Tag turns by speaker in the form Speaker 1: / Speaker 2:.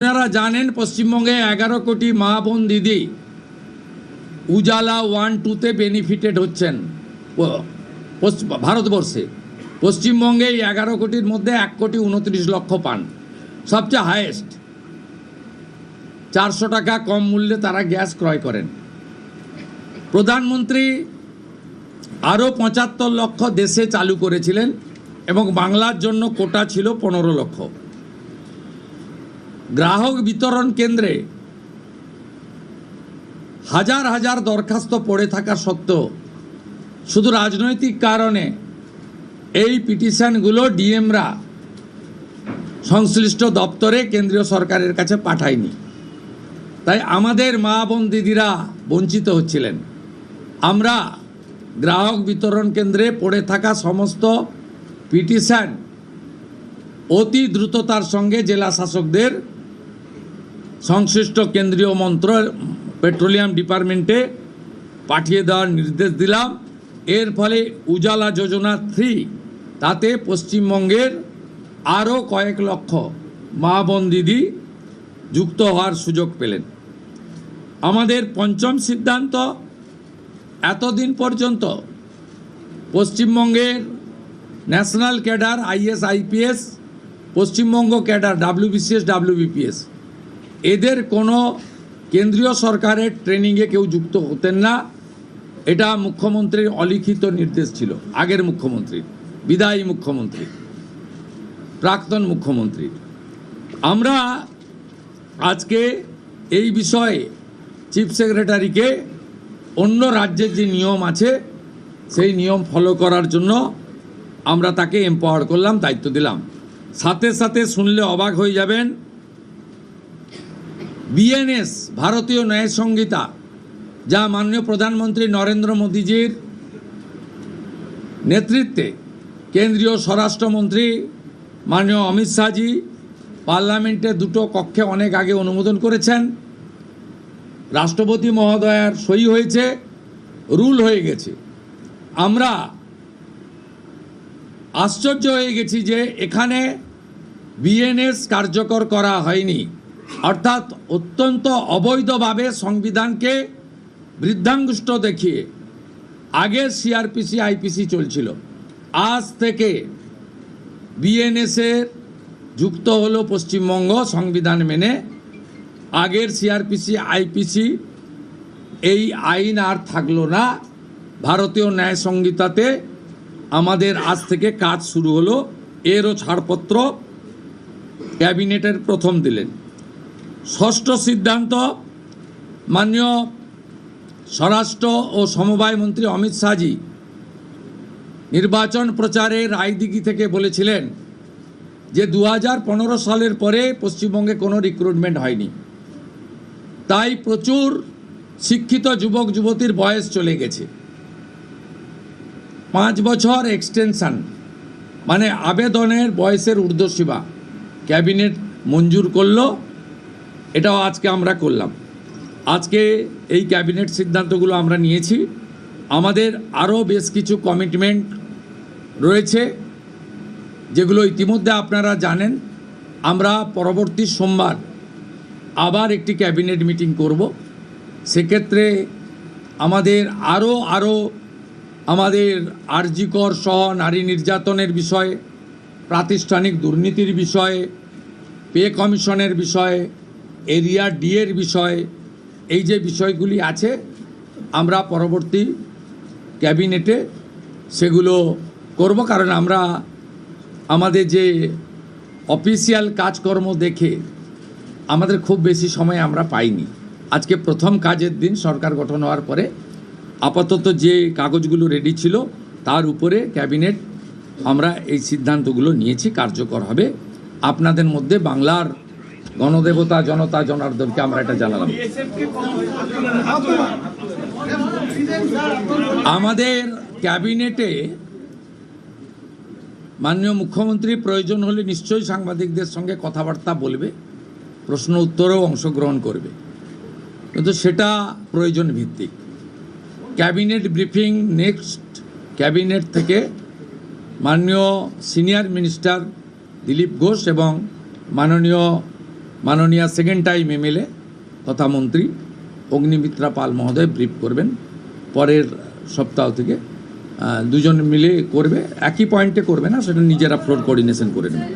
Speaker 1: আপনারা জানেন পশ্চিমবঙ্গে 11 কোটি মা বোন দিদি উজালা 1-2 তে বেনিফিটেড হচ্ছেন ভারতবর্ষে। পশ্চিমবঙ্গে এই 11 কোটির মধ্যে 1,29,00,000 পান, সবচেয়ে হাইয়েস্ট। 400 টাকা কম মূল্যে তারা গ্যাস ক্রয় করেন। প্রধানমন্ত্রী আরও 75 লক্ষ দেশে চালু করেছিলেন এবং বাংলার জন্য কোটা ছিল 15 লক্ষ। গ্রাহক বিতরণ কেন্দ্রে হাজার হাজার দরখাস্ত পড়ে থাকা সত্ত্বেও শুধু রাজনৈতিক কারণে এই পিটিশনগুলো ডিএমরা সংশ্লিষ্ট দপ্তরে কেন্দ্রীয় সরকারের কাছে পাঠায়নি। তাই আমাদের মা বোন দিদিরা বঞ্চিত হচ্ছিলেন। আমরা গ্রাহক বিতরণ কেন্দ্রে পড়ে থাকা সমস্ত পিটিশন অতি দ্রুততার সঙ্গে জেলা শাসকদের সংশ্লিষ্ট কেন্দ্রীয় পেট্রোলিয়াম ডিপার্টমেন্টে পাঠিয়ে দেওয়ার নির্দেশ দিলাম। এর ফলে উজালা যোজনা 3 তাতে পশ্চিমবঙ্গের আরও কয়েক লক্ষ মা বোন দিদি যুক্ত হওয়ার সুযোগ পেলেন। আমাদের পঞ্চম সিদ্ধান্ত, এতদিন পর্যন্ত পশ্চিমবঙ্গের national cadre is IPS, Paschimbanga cadre WBCS WBPS এদের কোনো কেন্দ্রীয় সরকারের ট্রেনিংয়ে কেউ যুক্ত হতেন না। এটা মুখ্যমন্ত্রীর অলিখিত নির্দেশ ছিল, আগের মুখ্যমন্ত্রীর, বিদায়ী মুখ্যমন্ত্রী, প্রাক্তন মুখ্যমন্ত্রী। আমরা আজকে এই বিষয়ে চিফ সেক্রেটারিকে অন্য রাজ্যের যে নিয়ম আছে সেই নিয়ম ফলো করার জন্য আমরা তাকে এম্পাওয়ার করলাম, দায়িত্ব দিলাম। সাথে সাথে শুনলে অবাক হয়ে যাবেন, বিএনএস ভারতীয় ন্যায় সংহিতা, যা মাননীয় প্রধানমন্ত্রী নরেন্দ্র মোদীজির নেতৃত্বে কেন্দ্রীয় স্বরাষ্ট্রমন্ত্রী মাননীয় অমিত শাহজি পার্লামেন্টে 2টো কক্ষে অনেক আগে অনুমোদন করেছেন, রাষ্ট্রপতি মহোদয়ার সই হয়েছে, রুল হয়ে গেছে। আমরা আশ্চর্য হয়ে গেছি যে এখানে বিএনএস কার্যকর করা হয়নি, অর্থাৎ অত্যন্ত অবৈধভাবে সংবিধানকে বৃদ্ধাঙ্গুষ্ঠ দেখিয়ে আগের সিআরপিসি আইপিসি চলছিল। আজ থেকে বিএনএসের যুক্ত হলো পশ্চিমবঙ্গ সংবিধান মেনে। আগের সিআরপিসি আইপিসি এই আইন আর থাকলো না। ভারতীয় ন্যায় সংহিতাতে আমাদের আজ থেকে কাজ শুরু হলো। এরও ছাড়পত্র ক্যাবিনেটের প্রথম দিলেন। ষষ্ঠ সিদ্ধান্ত, মাননীয় স্বরাষ্ট্র ও সমবায় মন্ত্রী অমিত শাহজি নির্বাচন প্রচারে রায়দিঘি থেকে বলেছিলেন যে 2015 সালের পরে পশ্চিমবঙ্গে কোনো রিক্রুটমেন্ট হয়নি, তাই প্রচুর শিক্ষিত যুবক যুবতীর বয়স চলে গেছে। 5 বছর এক্সটেনশন, মানে আবেদনের বয়সের ঊর্ধ্বসীমা ক্যাবিনেট মঞ্জুর করলো। এটাও আজকে আমরা করলাম। আজকে এই ক্যাবিনেট সিদ্ধান্তগুলো আমরা নিয়েছি। আমাদের আরও বেশ কিছু কমিটমেন্ট রয়েছে যেগুলো ইতিমধ্যে আপনারা জানেন। আমরা পরবর্তী সোমবার আবার একটি ক্যাবিনেট মিটিং করব। সেক্ষেত্রে আমাদের আরও আমাদের আরজিকর সহ নারী নির্যাতনের বিষয়ে, প্রাতিষ্ঠানিক দুর্নীতির বিষয়ে, পে কমিশনের বিষয়ে, এরিয়া ডিএর বিষয়ে, এই যে বিষয়গুলি আছে আমরা পরবর্তী ক্যাবিনেটে সেগুলো করব। কারণ আমরা আমাদের যে অফিসিয়াল কাজকর্ম দেখে আমাদের খুব বেশি সময় আমরা পাইনি। আজকে প্রথম কাজের দিন সরকার গঠন হওয়ার পরে আপাতত যে কাগজগুলো রেডি ছিল তার উপরে ক্যাবিনেট আমরা এই সিদ্ধান্তগুলো নিয়েছি, কার্যকর হবে। আপনাদের মধ্যে বাংলার গণদেবতা জনতা জনার্দনকে আমরা এটা জানালাম। আমাদের ক্যাবিনেটে মাননীয় মুখ্যমন্ত্রী প্রয়োজন হলে নিশ্চয়ই সাংবাদিকদের সঙ্গে কথাবার্তা বলবে, প্রশ্ন উত্তরেও অংশগ্রহণ করবে, কিন্তু সেটা প্রয়োজন ভিত্তিক। ক্যাবিনেট ব্রিফিং নেক্সট ক্যাবিনেট থেকে মাননীয় সিনিয়র মিনিস্টার দিলীপ ঘোষ এবং মাননীয় মাননীয় সেকেন্ড টাইম এমএলএ তথা মন্ত্রী অগ্নিমিত্রা পাল মহোদয় ব্রিফ করবেন পরের সপ্তাহ থেকে। দুজন মিলে করবে, একই পয়েন্টে করবে না, সেটা নিজেরা ফ্লোর কোঅর্ডিনেশন করে নেবে।